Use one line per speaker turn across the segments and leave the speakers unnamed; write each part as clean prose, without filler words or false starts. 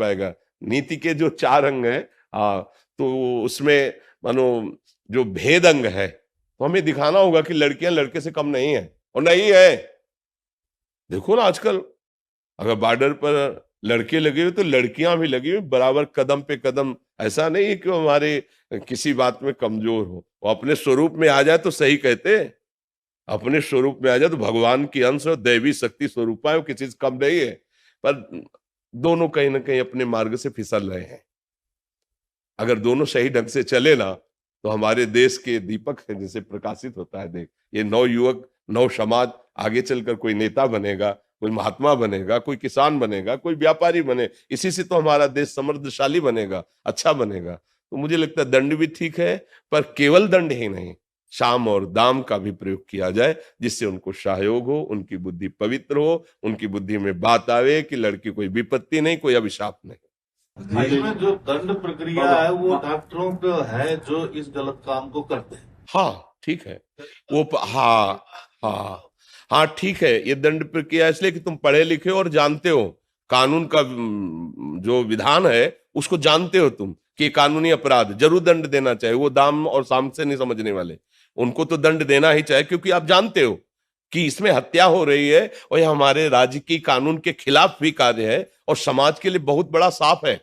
पाएगा। नीति के जो 4 अंग हैं, तो उसमें मानो जो भेद अंग है, तो हमें दिखाना होगा कि लड़कियां लड़के से कम नहीं है, और नहीं है। देखो ना आजकल, अगर बॉर्डर पर लड़के लगे हुए तो लड़कियां भी लगी हुई बराबर, कदम पे कदम। ऐसा नहीं है कि हमारे किसी बात में कमजोर हो, वो अपने स्वरूप में आ जाए तो सही कहते हैं। अपने स्वरूप में आ जाए तो भगवान की अंश और दैवी शक्ति स्वरूप है, वो किसी से कम नहीं है। पर दोनों कहीं ना कहीं अपने मार्ग से फिसल रहे हैं। अगर दोनों सही ढंग से चले ना, तो हमारे देश के दीपक है जैसे प्रकाशित होता है। देख, ये नौ युवक, नौ समाज आगे चलकर कोई नेता बनेगा, कोई महात्मा बनेगा, कोई किसान बनेगा, कोई व्यापारी बने। इसी से तो हमारा देश समृद्धशाली बनेगा, अच्छा बनेगा। तो मुझे लगता है दंड भी ठीक है, पर केवल दंड ही नहीं, साम और दाम का भी प्रयोग किया जाए, जिससे उनको सहयोग हो, उनकी बुद्धि पवित्र हो, उनकी बुद्धि में बात आवे कि लड़की कोई विपत्ति नहीं, कोई अभिशाप नहीं।
इसमें जो दंड प्रक्रिया है वो डॉक्टरों पे है जो इस गलत काम को करते हैं।
हाँ ठीक है, हाँ हाँ हाँ ठीक है। ये दंड प्रक्रिया इसलिए कि तुम पढ़े लिखे हो और जानते हो कानून का जो विधान है उसको जानते हो तुम, कि कानूनी अपराध जरूर दंड देना चाहिए। वो दाम और साम से नहीं समझने वाले, उनको तो दंड देना ही चाहिए, क्योंकि आप जानते हो कि इसमें हत्या हो रही है, और यह हमारे राज्य की कानून के खिलाफ भी कार्य है, और समाज के लिए बहुत बड़ा साफ है।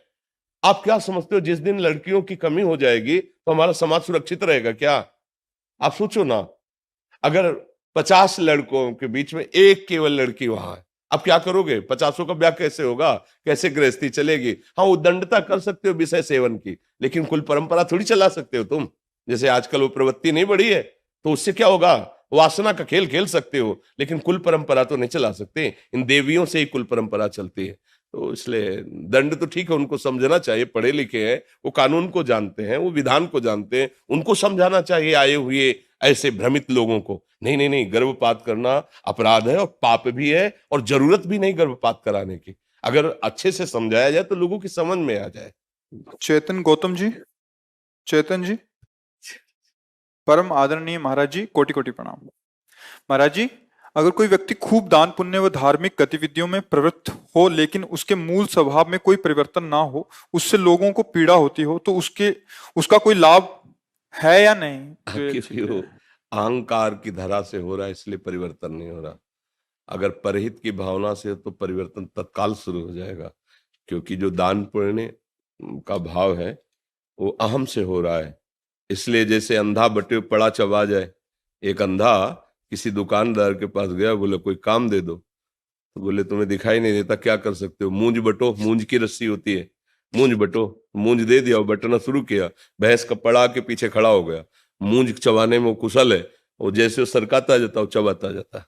आप क्या समझते हो, जिस दिन लड़कियों की कमी हो जाएगी तो हमारा समाज सुरक्षित रहेगा क्या? आप सोचो ना, अगर 50 लड़कों के बीच में एक केवल लड़की वहां है, अब क्या करोगे? 50 का ब्याह कैसे होगा? कैसे गृहस्थी चलेगी? हाँ, वो दंडता कर सकते हो विषय सेवन की, लेकिन कुल परंपरा थोड़ी चला सकते हो तुम। जैसे आजकल वो प्रवृत्ति नहीं बढ़ी है, तो उससे क्या होगा? वासना का खेल खेल सकते हो, लेकिन कुल परंपरा तो नहीं चला सकते। इन देवियों से ही कुल परंपरा चलती है। तो इसलिए दंड तो ठीक है, उनको समझना चाहिए, पढ़े लिखे हैं, वो कानून को जानते हैं, वो विधान को जानते हैं, उनको समझाना चाहिए आए हुए ऐसे भ्रमित लोगों को। नहीं नहीं नहीं, गर्भपात करना अपराध है और पाप भी है, और जरूरत भी नहीं गर्भपात कराने की। अगर अच्छे से समझाया जाए तो लोगों की समझ में आ जाए।
चेतन गौतम जी, चेतन जी, परम आदरणीय महाराज जी, कोटि कोटि प्रणाम। महाराज जी, अगर कोई व्यक्ति खूब दान पुण्य व धार्मिक गतिविधियों में प्रवृत्त हो, लेकिन उसके मूल स्वभाव में कोई परिवर्तन ना हो, उससे लोगों को पीड़ा होती हो, तो उसका कोई लाभ है या नहीं?
क्योंकि वो अहंकार की धरा से हो रहा है, इसलिए परिवर्तन नहीं हो रहा। अगर परहित की भावना से तो परिवर्तन तत्काल शुरू हो जाएगा, क्योंकि जो दान पुण्य का भाव है वो अहम से हो रहा है। इसलिए जैसे अंधा बटे पड़ा चबा जाए, एक अंधा किसी दुकानदार के पास गया, बोले कोई काम दे दो, तो बोले तुम्हें दिखाई नहीं देता, क्या कर सकते हो? मूंज बटो, मूंज की रस्सी होती है, मूंज बटो। मूंज दे दिया, बटना शुरू किया, भैंस का पड़ा के पीछे खड़ा हो गया। मूंज चबाने में वो कुशल है, वो जैसे वो सरकाता जाता वो चबाता जाता,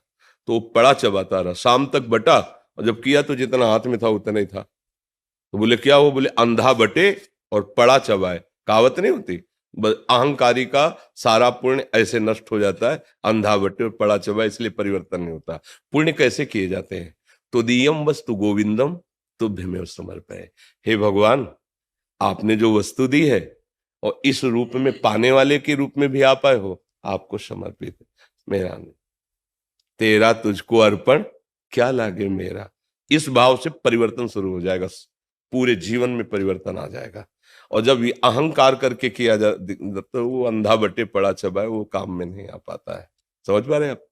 तो वो पड़ा चबाता रहा, शाम तक बटा, और जब किया तो जितना हाथ में था उतना ही था। तो बोले क्या हो? बोले अंधा बटे और पड़ा चबाए। कहावत नहीं होती, अहंकारी का सारा पुण्य ऐसे नष्ट हो जाता है, अंधा बटे और पड़ा चबाए, इसलिए परिवर्तन नहीं होता। पुण्य कैसे किए जाते हैं? तो दियम वस्तु गोविंदम तुभ्यमेव समर्पय। हे भगवान, आपने जो वस्तु दी है और इस रूप में पाने वाले के रूप में भी आप आए हो, आपको समर्पित है। मेरा नहीं, तेरा तुझको अर्पण, क्या लागे मेरा। इस भाव से परिवर्तन शुरू हो जाएगा, पूरे जीवन में परिवर्तन आ जाएगा। और जब ये अहंकार करके किया जा तो वो अंधा बटे पड़ा चबाए, वो काम में नहीं आ पाता है। समझ पा रहे हैं आप?